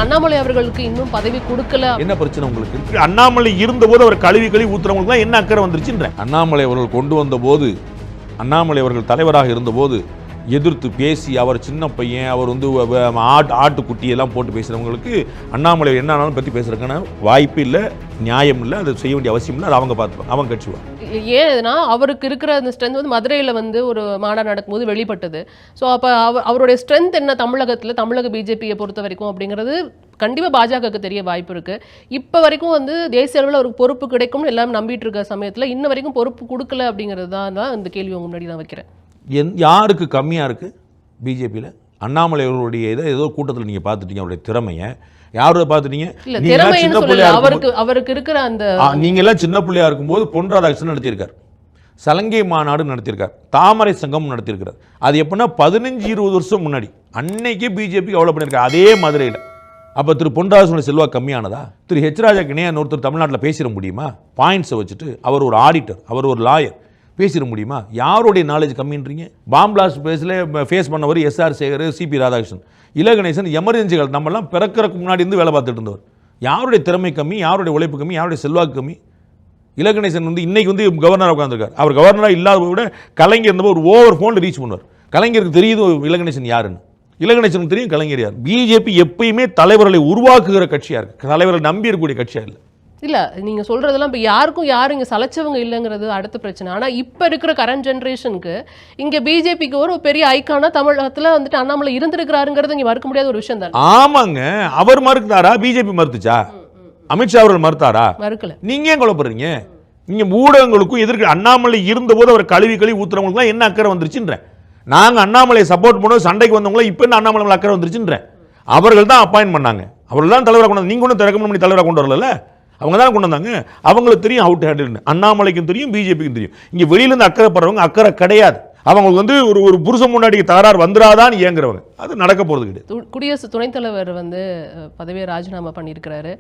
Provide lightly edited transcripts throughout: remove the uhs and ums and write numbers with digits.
அண்ணாமலை அவர்களுக்கு இன்னும் பதவி கொடுக்கல. என்ன பிரச்சனை உங்களுக்கு? அண்ணாமலை இருந்தபோது அவர் கழுவி ஊத்துறவங்களுக்கு தான் என்ன அக்கறை வந்துருச்சுன்ற. அண்ணாமலை அவர்கள் கொண்டு வந்த போது, அண்ணாமலை அவர்கள் தலைவராக இருந்தபோது எதிர்த்து பேசி, அவர் சின்ன பையன், அவர் வந்து ஆட்டுக்குட்டியெல்லாம் போட்டு பேசுகிறவங்களுக்கு அண்ணாமலை என்ன ஆனாலும் பற்றி பேசுறதுக்கான வாய்ப்பு இல்லை, நியாயம் இல்லை, அதை செய்ய வேண்டிய அவசியம் இல்லை. அது அவங்க பார்த்துப்பாங்க, அவங்க கட்சிவாங்க. ஏன்னா அவருக்கு இருக்கிற அந்த ஸ்ட்ரென்த் வந்து மதுரையில் வந்து ஒரு மாநாடு நடக்கும்போது வெளிப்பட்டது. ஸோ அப்போ அவருடைய ஸ்ட்ரென்த் என்ன தமிழக பிஜேபியை பொறுத்த வரைக்கும் அப்படிங்கிறது கண்டிப்பாக பாஜகவுக்கு தெரிய வாய்ப்பு இருக்குது. இப்போ வரைக்கும் வந்து தேசிய அளவில் ஒரு பொறுப்பு கிடைக்கும்னு எல்லாரும் நம்பிட்டு இருக்க சமயத்தில் இன்ன வரைக்கும் பொறுப்பு கொடுக்கல அப்படிங்கிறது தான் இந்த கேள்வி உங்க முன்னாடி நான் வைக்கிறேன். யாருக்கு கம்மியாக இருக்குது பிஜேபியில்? அண்ணாமலை அவர்களுடைய ஏதோ கூட்டத்தில் நீங்கள் பார்த்துட்டீங்க அவருடைய திறமையை. யாரோட பார்த்துட்டீங்க? அவருக்கு இருக்கிற அந்த நீங்க எல்லாம் சின்ன பிள்ளையா இருக்கும்போது பொன் ராதாகிருஷ்ணன் நடத்தியிருக்கார், சலங்கை மாநாடு நடத்தியிருக்கார், தாமரை சங்கம் நடத்தியிருக்கார். அது எப்படின்னா 15-20 வருஷம் முன்னாடி அன்னைக்கே பிஜேபி அவ்வளோ பண்ணியிருக்காரு அதே மதுரையில். அப்போ திரு பொன் ராதாகிருஷ்ணன் செல்வா கம்மியானதா? திரு ஹெச் ராஜாக்கு இணையா ஒருத்தர் தமிழ்நாட்டில் பேசிட முடியுமா? பாயிண்ட்ஸை வச்சுட்டு அவர் ஒரு ஆடிட்டர், அவர் ஒரு லாயர், பேசிட முடியுமா? யாருடைய நாலேஜ் கம்மின்றீங்க? பாம்பிளாஸ்ட் பேஸில் ஃபேஸ் பண்ணவர் எஸ்ஆர் சேகர், சிபி ராதாகிருஷ்ணன், இலகணேசன் எமர்ஜென்சிகள் நம்மெல்லாம் பிறக்கிறதுக்கு முன்னாடி இருந்து வேலை பார்த்துட்டு இருந்தவர். யாருடைய திறமை கம்மி, யாருடைய உழைப்பு கம்மி, யாருடைய செல்வாக்கு கம்மி? இலகணேசன் வந்து இன்னைக்கு வந்து கவர்னராக உட்காந்துருக்கார். அவர் கவர்னராக இல்லாத விட கலைஞர் இருந்தபோது ஒரு ஓவர் ஃபோனில் ரீச் பண்ணுவார். கலைஞருக்கு தெரியுது இலகணேசன் யாருன்னு, இலகணேசனுக்கு தெரியும் கலைஞர் யார். பிஜேபி எப்பயுமே தலைவர்களை உருவாக்குகிற கட்சியாக இருக்குது, தலைவர்களை நம்பி இருக்கக்கூடிய கட்சியாக இல்லை. இல்லை நீங்கள் சொல்கிறதெல்லாம் இப்போ யாரும் இங்கே சலைச்சவங்க இல்லைங்கிறது அடுத்த பிரச்சனை. ஆனால் இப்போ இருக்கிற கரண்ட் ஜென்ரேஷனுக்கு இங்கே பிஜேபிக்கு ஒரு பெரிய ஐக்கானா தமிழகத்தில் வந்துட்டு அண்ணாமலை இருந்திருக்கிறாருங்கிறது இங்கே மறுக்க முடியாத ஒரு விஷயம் தான். ஆமாங்க, அவர் மறுத்தாரா? பிஜேபி மறுத்துச்சா? அமித்ஷா அவர்கள் மறுத்தாரா? மறுக்கல. நீங்க ஏன் குழப்பறீங்க? நீங்க ஊடகங்களுக்கும் எதிர்க்க அண்ணாமலை இருந்தபோது அவர் கழுவி ஊத்துறவங்களுக்கு என்ன அக்கறை வந்துருச்சுன்ற. நாங்கள் அண்ணாமலையை சப்போர்ட் பண்ணோம், சண்டைக்கு வந்தவங்களும் இப்போ என்ன அண்ணாமலை அக்கறை வந்துருச்சுன்ற. அவர்கள் தான் அப்பாயின்ட் பண்ணாங்க, அவர்கள் தான் தலைவராக கொண்டு. நீங்க ஒன்றும் ரெக்கமெண்ட் பண்ணி தலைவராக கொண்டு வரல, அவங்க தான் கொண்டு வந்தாங்க. அவங்களுக்கு தெரியும் அவுட் ஹேண்டில், அண்ணாமலைக்கும் தெரியும், பிஜேபிக்கும் தெரியும். இங்கே வெளியிலேருந்து அக்கறைப்படுறவங்க அக்கறை கிடையாது. அவங்களுக்கு வந்து ஒரு புருஷன் முன்னாடி தகராறு வந்துடாதான் இயங்குறவங்க. அது நடக்க போகிறது கிடையாது. குடியரசு துணைத் தலைவர் வந்து பதவியை ராஜினாமா பண்ணியிருக்கிறாரு.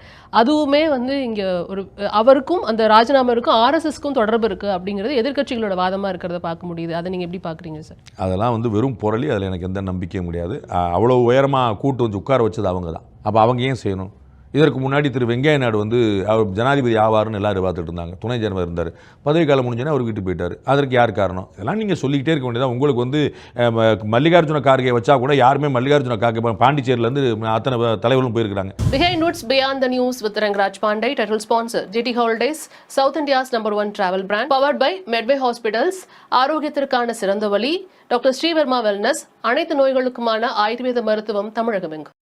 அதுவுமே வந்து இங்கே ஒரு அவருக்கும் அந்த ராஜினாமாவுக்கும் ஆர்எஸ்எஸ்க்கும் தொடர்பு இருக்குது அப்படிங்கிறது எதிர்கட்சிகளோட வாதமாக இருக்கிறத பார்க்க முடியுது. அதை நீங்கள் எப்படி பார்க்குறீங்க சார்? அதெல்லாம் வந்து வெறும் புரளி, அதில் எனக்கு எந்த நம்பிக்கையும் முடியாது. அவ்வளோ உயரமாக கூட்டு வந்து உட்கார வச்சது அவங்க தான். அப்போ அவங்க ஏன் செய்யணும்? இதற்கு முன்னாடி திரு வெங்கையா நாயுடு வந்து அவர் ஜனாதிபதி ஆவார்னு எல்லாரும் பார்த்துட்டு இருந்தாங்க. துணை ஜனாதிபதி இருந்தார், பதவி காலம் முடிஞ்சோன்னா அவர் வீட்டு போயிட்டார். அதற்கு யார் காரணம்? இதெல்லாம் நீங்கள் சொல்லிக்கிட்டே இருக்க வேண்டியதான். உங்களுக்கு வந்து மல்லிகார்ஜுன கார்கே வச்சா கூட யாருமே மல்லிகார்ஜுன கார்கே பாண்டிச்சேரியிலேருந்து அத்தனை தலைவர்களும் போயிருக்காங்க. Behind Woods Beyond the News with Rangiraj Pandey, title sponsor GT Holidays, South India's #1 travel brand, powered by Medway Hospitals, ஆரோக்கியத்திற்கான சிறந்த வழி, டாக்டர் ஸ்ரீவர்மா வெல்னஸ், அனைத்து நோய்களுக்குமான ஆயுர்வேத மருத்துவம் தமிழகமெங்கும்.